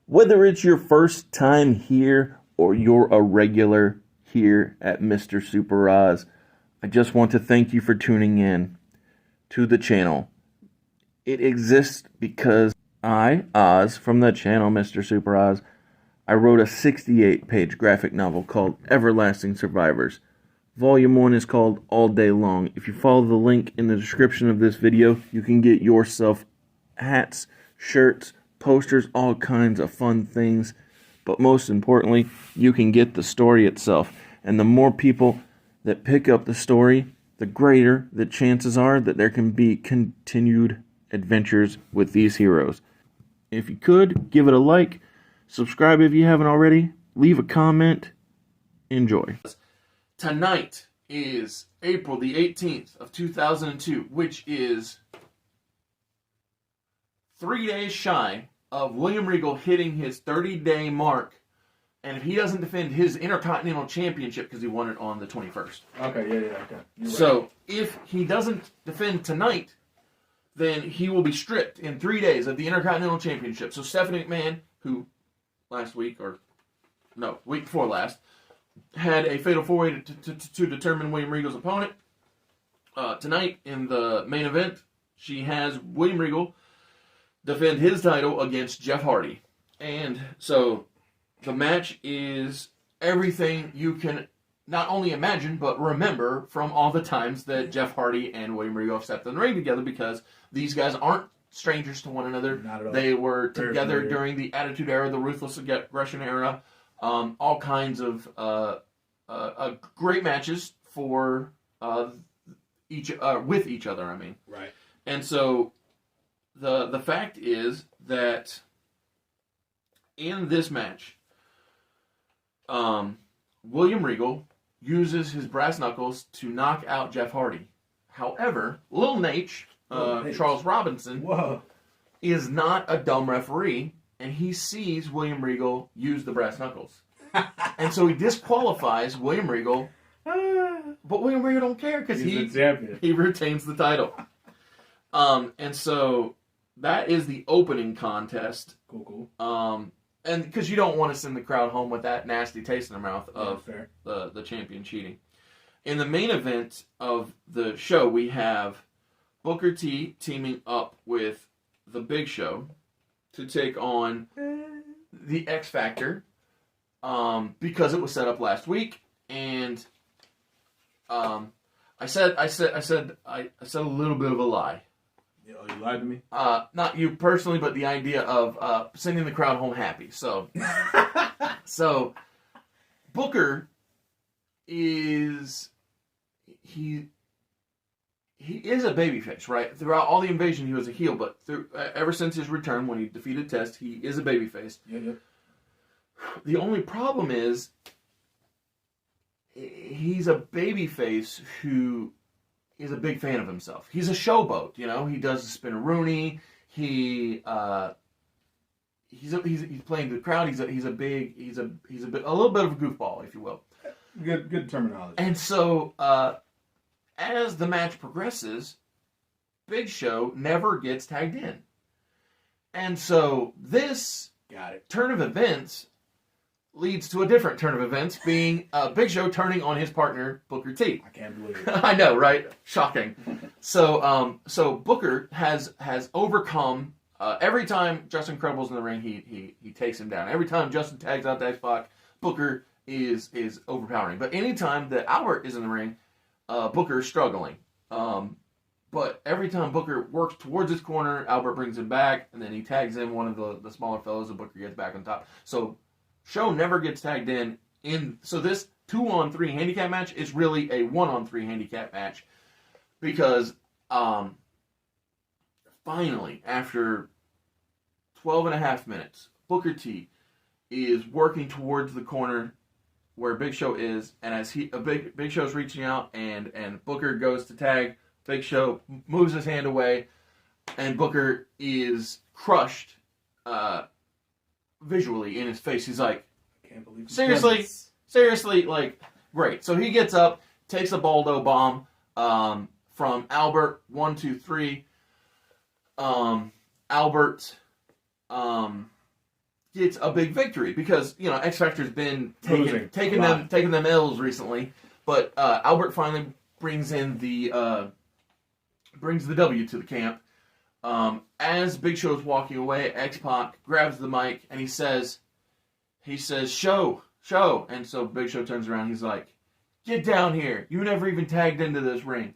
Whether it's your first time here or you're a regular here at Mr. Super Oz, I just want to thank you for tuning in to the channel. It exists because I, Oz, from the channel Mr. Super Oz, I wrote a 68-page graphic novel called Everlasting Survivors. Volume 1 is called All Day Long. If you follow the link in the description of this video, you can get yourself hats, shirts, posters, all kinds of fun things. But most importantly, you can get the story itself. And the more people that pick up the story, the greater the chances are that there can be continued adventures with these heroes. If you could, give it a like, subscribe if you haven't already, leave a comment, enjoy. Tonight is April the 18th of 2002, which is 3 days shy of William Regal hitting his 30-day mark, and if he doesn't defend his Intercontinental Championship, because he won it on the 21st. Okay, okay. So, right. If he doesn't defend tonight, then he will be stripped in 3 days of the Intercontinental Championship. So Stephanie McMahon, who week before last, had a fatal four-way to determine William Regal's opponent. Tonight, in the main event, she has William Regal defend his title against Jeff Hardy. And so the match is everything you can not only imagine, but remember from all the times that Jeff Hardy and William Regal have stepped in the ring together, because these guys aren't strangers to one another. Not at all. They were together during the Attitude Era, the Ruthless Aggression Era, all kinds of great matches for with each other, I mean. Right. And so the fact is that in this match, William Regal uses his brass knuckles to knock out Jeff Hardy. However, Lil Nate, Charles Robinson, is not a dumb referee, and he sees William Regal use the brass knuckles. And so he disqualifies William Regal, but William Regal don't care because he retains the title. And so that is the opening contest. Cool. And because you don't want to send the crowd home with that nasty taste in their mouth of the champion cheating. In the main event of the show, we have Booker T teaming up with the Big Show to take on the X Factor, because it was set up last week, and I said a little bit of a lie. Oh, you lied to me? Not you personally, but the idea of sending the crowd home happy. So, Booker is he is a babyface, right? Throughout all the invasion, he was a heel, but ever since his return, when he defeated Test, he is a babyface. Yeah. The only problem is he's a babyface who is a big fan of himself. He's a showboat, you know. He does the spin-a-rooney. He's playing the crowd. He's a little bit of a goofball, if you will. Good terminology. And so, as the match progresses, Big Show never gets tagged in, and so this turn of events leads to a different turn of events, being Big Show turning on his partner, Booker T. I can't believe it. I know, right? Shocking. So Booker has overcome, every time Justin Incredible's in the ring, he takes him down. Every time Justin tags out to X-Pac, Booker is overpowering. But anytime that Albert is in the ring, Booker is struggling. But every time Booker works towards his corner, Albert brings him back, and then he tags in one of the smaller fellows, and Booker gets back on top. So Show never gets tagged in. So this 2-on-3 handicap match is really a 1-on-3 handicap match, because finally, after 12 and a half minutes, Booker T is working towards the corner where Big Show is, and as Big Show's reaching out, and Booker goes to tag, Big Show moves his hand away, and Booker is crushed visually in his face. He's like, I can't believe seriously, like, great. So he gets up, takes a Baldo bomb from Albert, 1, 2, 3. Albert gets a big victory because X Factor's been Losing taking them L's recently, but Albert finally brings the W to the camp. As Big Show's walking away, X-Pac grabs the mic and he says, show, and so Big Show turns around. He's like, get down here. You never even tagged into this ring.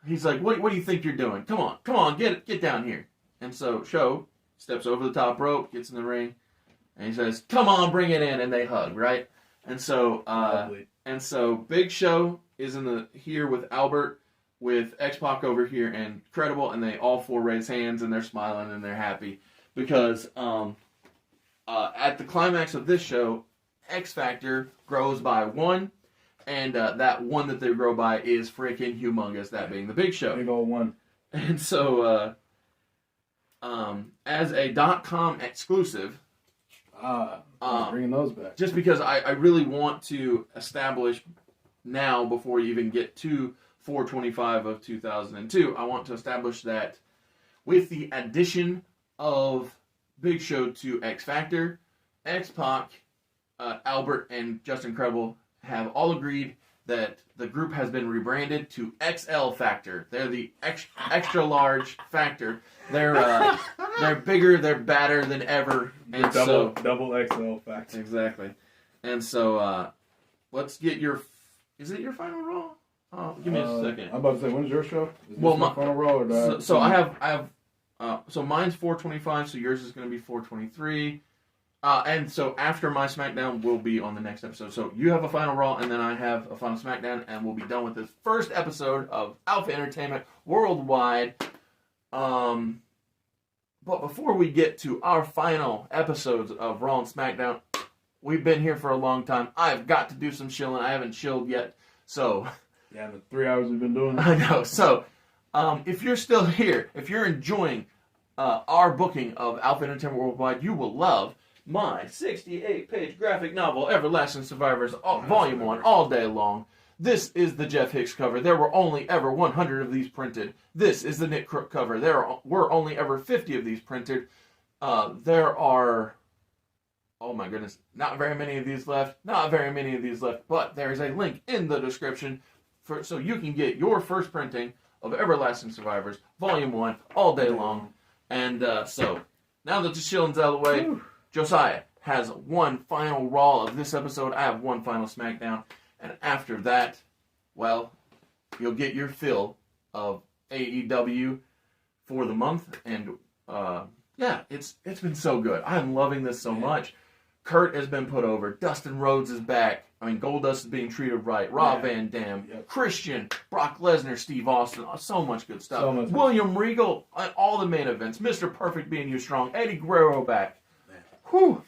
He's like, what do you think you're doing? Come on, get down here. And so Show steps over the top rope, gets in the ring, and he says, come on, bring it in, and they hug, right? And so Big Show is here with Albert, with X-Pac over here, and Credible, and they all four raise hands, and they're smiling, and they're happy, because at the climax of this show, X Factor grows by 1, and that 1 that they grow by is freaking humongous, that being the Big Show. Big old 1. And so, as a .com exclusive, bringing those back. just because I really want to establish now, before you even get to 425 of 2002, I want to establish that with the addition of Big Show to X Factor, X-Pac, Albert, and Justin Credible have all agreed that the group has been rebranded to XL Factor. They're the extra large Factor. They're bigger, they're badder than ever. And double XL Factor. Exactly. And so let's get is it your final Raw? Oh, give me a second. I'm about to say, when's your show? Is Well, my final Raw or so I have so mine's 425, so yours is going to be 423. And so after my SmackDown, we'll be on the next episode. So you have a final Raw, and then I have a final SmackDown, and we'll be done with this first episode of Alpha Entertainment Worldwide. But before we get to our final episodes of Raw and SmackDown, we've been here for a long time. I've got to do some chilling. I haven't chilled yet, so... Yeah, the 3 hours we've been doing. I know. So, if you're still here, if you're enjoying our booking of Alpha Entertainment Worldwide, you will love my 68-page graphic novel, Everlasting Survivors, Volume 1, all day long. This is the Jeff Hicks cover. There were only ever 100 of these printed. This is the Nick Crook cover. There were only ever 50 of these printed. There are... Oh my goodness, not very many of these left. But there is a link in the description so you can get your first printing of Everlasting Survivors, Volume 1, all day long. And so, now that the chilling's out of the way, Josiah has one final Raw of this episode. I have one final SmackDown. And after that, well, you'll get your fill of AEW for the month. And, yeah, it's been so good. I'm loving this so much. Kurt has been put over. Dustin Rhodes is back. I mean, Goldust is being treated right. Rob Van Dam, Christian, Brock Lesnar, Steve Austin. So much good stuff. William Regal, all the main events. Mr. Perfect being you strong. Eddie Guerrero back. Whew.